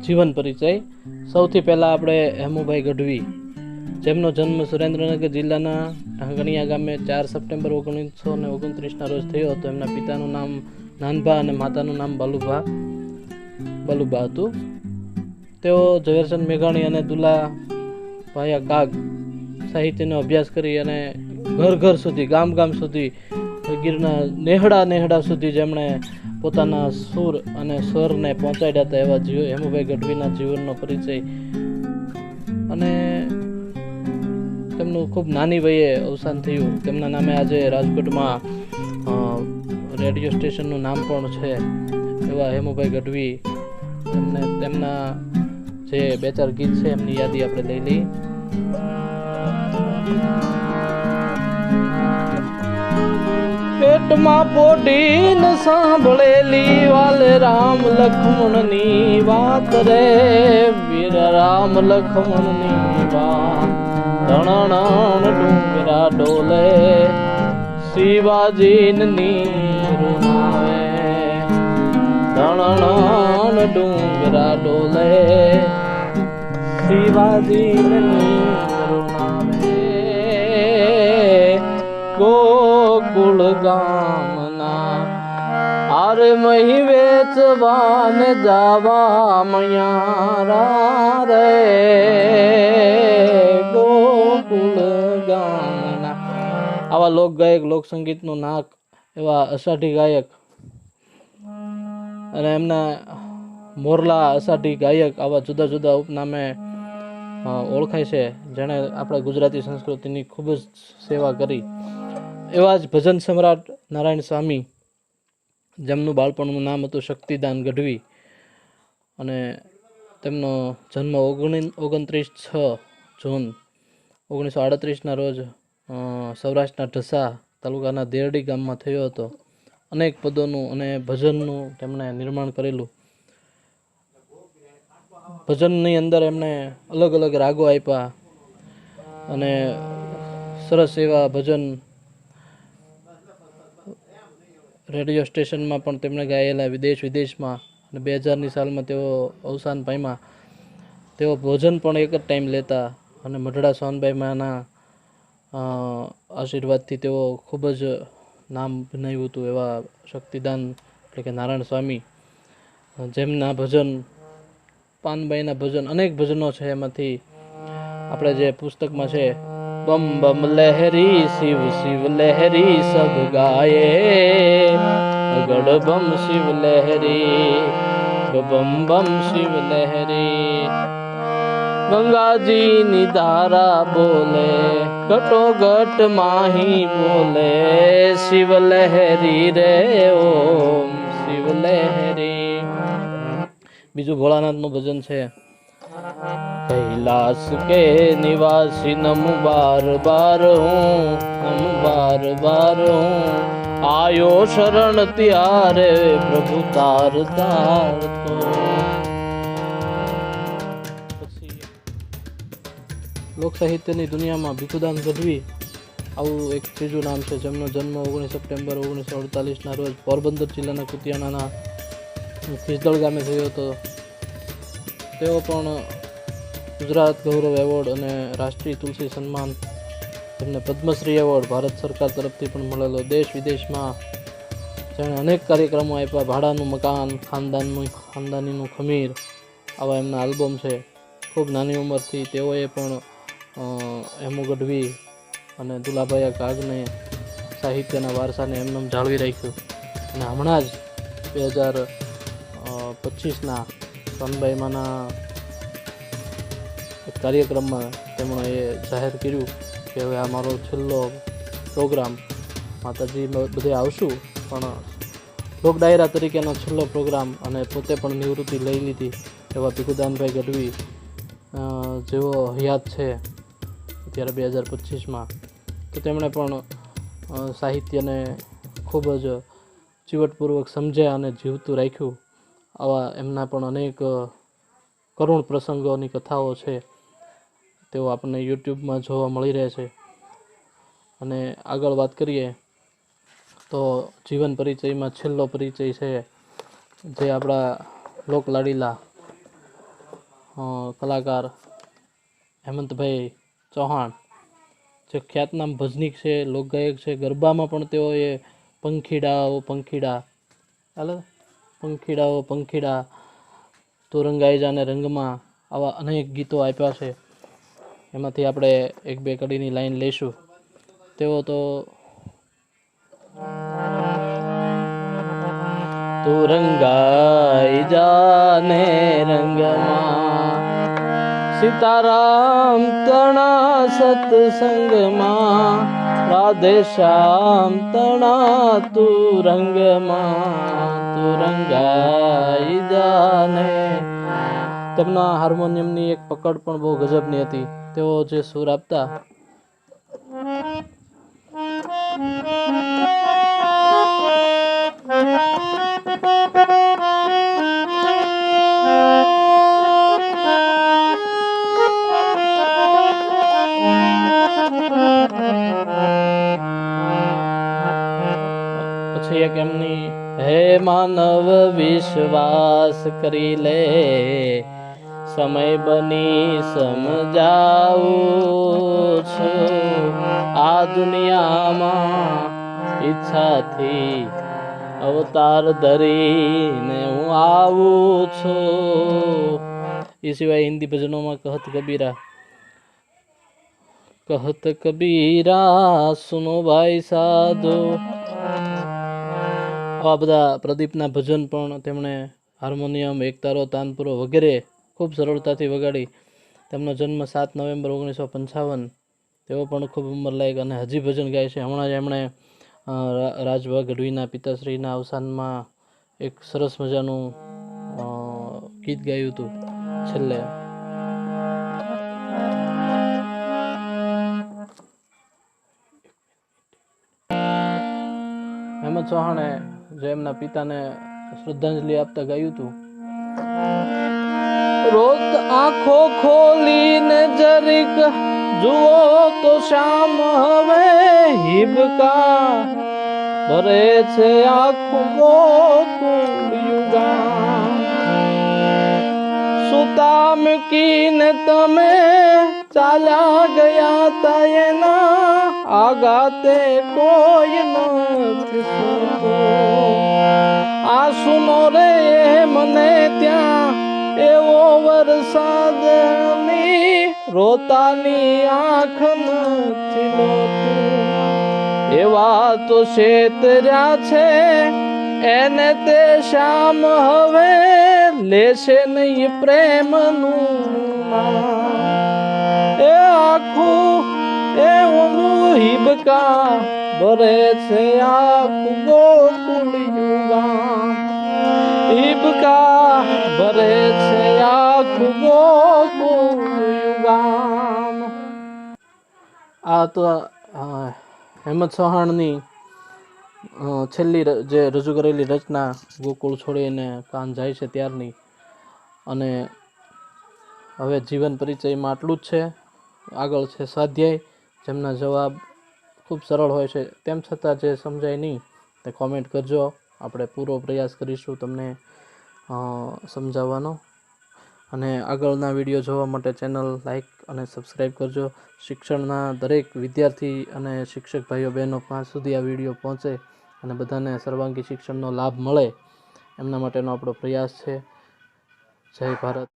જીવન પરિચય. સૌથી પહેલાં આપણે હેમુભાઈ ગઢવી, જેમનો જન્મ સુરેન્દ્રનગર જિલ્લાના ઢાંગણિયા ગામે 4 સપ્ટેમ્બર 1929ના રોજ થયો હતો. એમના પિતાનું નામ નાનભા અને માતાનું નામ બાલુબા હતું. તેઓ ઝવેરચંદ મેઘાણી અને દુલા ભાયા કાગ સાહિત્યનો અભ્યાસ કરી અને ઘર સુધી, ગામ સુધી, ગીરના નેહડા સુધી જેમણે પોતાના સૂર અને સ્વરને પહોંચાડ્યા હતા. એવા હેમુભાઈ ગઢવીના જીવનનો પરિચય. અને તેમનું ખૂબ નાની વયે અવસાન થયું. તેમના નામે આજે રાજકોટમાં રેડિયો સ્ટેશનનું નામ પણ છે. એવા હેમુભાઈ ગઢવી, તેમના જે 2-4 ગીત છે એમની યાદી આપણે લઈ લઈએ. પેટમાં પોઢીને સાંભળેલી વાલે રામ લક્ષ્મણની વાત રે, વીર રામ લક્ષ્મણની વાત. ધણણ ડુંગરા ડોલે શિવાજીને નીરું આવે, ધણણ ડુંગરા ડોલે શિવાજીને નીરું આવે. ગોકુળ ગામના આરે મહી વેચવાન જાવા મયારા રે, ગોકુળ ગામના. આવા લોકગાયક, લોકસંગીતનું નાક એવા અષાઢી ગાયક અને એમના મોરલા અષાઢી ગાયક આવા જુદા જુદા ઉપનામે ઓળખાય છે, જેણે આપણા ગુજરાતી સંસ્કૃતિની ખૂબ જ સેવા કરી. એવા જ ભજન સમ્રાટ નારાયણ સ્વામી, જેમનું બાળપણનું નામ હતું શક્તિદાન ગઢવી અને તેમનો જન્મ 29/6 જૂન 1938ના રોજ સૌરાષ્ટ્રના ઢસા તાલુકાના દેરડી ગામમાં થયો હતો. અનેક પદોનું અને ભજનનું તેમણે નિર્માણ કરેલું. ભજનની અંદર એમણે અલગ અલગ રાગો આપ્યા અને સરસ એવા ભજન રેડિયો સ્ટેશનમાં પણ તેમણે ગાયેલા વિદેશમાં. અને 2000ની સાલમાં તેઓ અવસાન પામ્યા. તેઓ ભોજન પણ એક જ ટાઈમ લેતા અને મઢડા સોનબાઈ માના આશીર્વાદથી તેઓ ખૂબ જ નામ બનાવ્યું હતું. એવા શક્તિદાન એટલે કે નારાયણ સ્વામી, જેમના ભજન, પાનબાઈના ભજન, અનેક ભજનો છે. એમાંથી આપણે જે પુસ્તકમાં છે, બમ બમ લહેરી શિવ શિવ લહેરી સબ ગાયે, ગડ બમ શિવ લહેરી બમ બમ શિવ લહેરી. ગંગાજીની ધારા બોલે, ઘટો ઘટ માહી બોલે, શિવ લહેરી રે ઓમ શિવ લહેરી. બીજું ભોળાનાથનું ભજન છે, कैलाश के निवासी नम बार बार हूँ, नम बार बार हूँ, आयो शरण त्यारे प्रभु तार तार तो. લોક સાહિત્યની દુનિયામાં ભીખુદાન ગઢવી આવું એક ત્રીજું નામ છે, જેમનો જન્મ 19 સપ્ટેમ્બર 1948ના રોજ પોરબંદર જિલ્લાના કુતિયાણાના ખીજદળ ગામે થયો હતો. તેઓ પણ ગુજરાત ગૌરવ એવોર્ડ અને રાષ્ટ્રીય તુલસી સન્માન, તેમને પદ્મશ્રી એવોર્ડ ભારત સરકાર તરફથી પણ મળેલો. દેશ વિદેશમાં જેણે અનેક કાર્યક્રમો આપ્યા. ભાડાનું મકાન, ખાનદાનીનું ખમીર, આવા એમના આલ્બમ છે. ખૂબ નાની ઉંમરથી તેઓએ પણ હેમુ ગઢવી અને દુલાભાયા કાગને સાહિત્યના વારસાને એમનેમ જાળવી રાખ્યું. અને હમણાં જ 2025ના સોનબાઈમાંના એક કાર્યક્રમમાં તેમણે એ જાહેર કર્યું કે હવે આ મારો છેલ્લો પ્રોગ્રામ, માતાજી બધે આવશું પણ લોક ડાયરા તરીકેનો છેલ્લો પ્રોગ્રામ, અને પોતે પણ નિવૃત્તિ લઈ લીધી. એવા ભીખુદાનભાઈ ગઢવી જેઓ હયાત છે અત્યારે 2025માં, તો તેમણે પણ સાહિત્યને ખૂબ જ ચીવટપૂર્વક સમજ્યા અને જીવતું રાખ્યું. આવા એમના પણ અનેક કરુણ પ્રસંગોની કથાઓ છે, તેઓ આપણને યુટ્યુબમાં જોવા મળી રહે છે. અને આગળ વાત કરીએ તો જીવન પરિચયમાં છેલ્લો પરિચય છે જે આપણા લોકલાડીલા કલાકાર હેમંતભાઈ ચૌહાણ, જે ખ્યાતનામ ભજનીક છે, લોકગાયક છે. ગરબામાં પણ તેઓએ પંખીડાઓ તું રંગાઈ જાને રંગમાં આવા અનેક ગીતો આપ્યા છે. એમાંથી આપણે એક બે કડીની લાઈન લઈશું. તેઓ તો તું રંગાઈ જાને રંગમાં સીતારામ તણા સત્સંગમાં રાધે શ્યામ તણા તું રંગાઈ જાને. તેમના હાર્મોનિયમની એક પકડ પણ બહુ ગજબની હતી. તેઓ જે સૂર આપતા પછી એક એમની હે માનવ વિશ્વાસ કરી લે સમય બની સમજાવું છું આ દુનિયામાં ઈચ્છાથી અવતાર ધરીને હું આવું છું. એ સિવાય હિન્દી ભજનોમાં કહત કબીરા સુનો ભાઈ સાધુ, આવા બધા પ્રદીપના ભજન પણ તેમણે હાર્મોનિયમ, એકતારો, તાનપુરો વગેરે ખૂબ સરળતાથી વગાડી. તેમનો જન્મ 7 નવેમ્બર 1955. તેઓ પણ ખૂબ ઉંમરલાયક અને હજી ભજન ગાય છે. હમણાં જ એમણે રાજભા ગઢવીના પિતાશ્રીના અવસાનમાં એક સરસ મજાનું ગીત ગાયું હતું છેલ્લે. હેમંત ચૌહાણે જે એમના પિતાને શ્રદ્ધાંજલિ આપતા ગાયું હતું, રોત આંખો ખોલીને જરીક જુઓ તો શ્યામ હવે હિબકા ભરે છે આખું ગોકુળિયું. સુતા મૂકીને તમે ચાલ્યા ગયા તા એના આઘાતે કોઈ નથી આ સુનો રે મને ત્યાં એવો વરસાદની રોતાની આંખ નથી લોતું. એવા તો શેતર્યા છે એને તે શ્યામ હવે લેશે નહીં પ્રેમનું એ આખું એ ઓલું હિબકા ભરે છે આખું ગોકુળિયું. હિબકા ભરે છે આખું ગોકુળિયું. આ તો હેમંત ચૌહાણની છેલ્લી જે રજૂ કરેલી રચના ગોકુળ છોડીને કાન જાય છે ત્યારની. અને હવે જીવન પરિચયમાં આટલું જ છે. આગળ છે સ્વાધ્યાય, જેમના જવાબ ખૂબ સરળ હોય છે. તેમ છતાં જે સમજાય નહીં તે કોમેન્ટ કરજો. આપણે પૂરો પ્રયાસ કરીશું તમને સમજાવવાનો. અને આગળના વિડીયો જોવા માટે ચેનલ લાઈક અને સબસ્ક્રાઈબ કરજો. શિક્ષણના દરેક વિદ્યાર્થી અને શિક્ષક ભાઈઓ બહેનો પાસે સુધી આ વિડીયો પહોંચે અને બધાને સર્વાંગી શિક્ષણનો લાભ મળે એમના માટેનો આપણો પ્રયાસ છે. જય ભારત.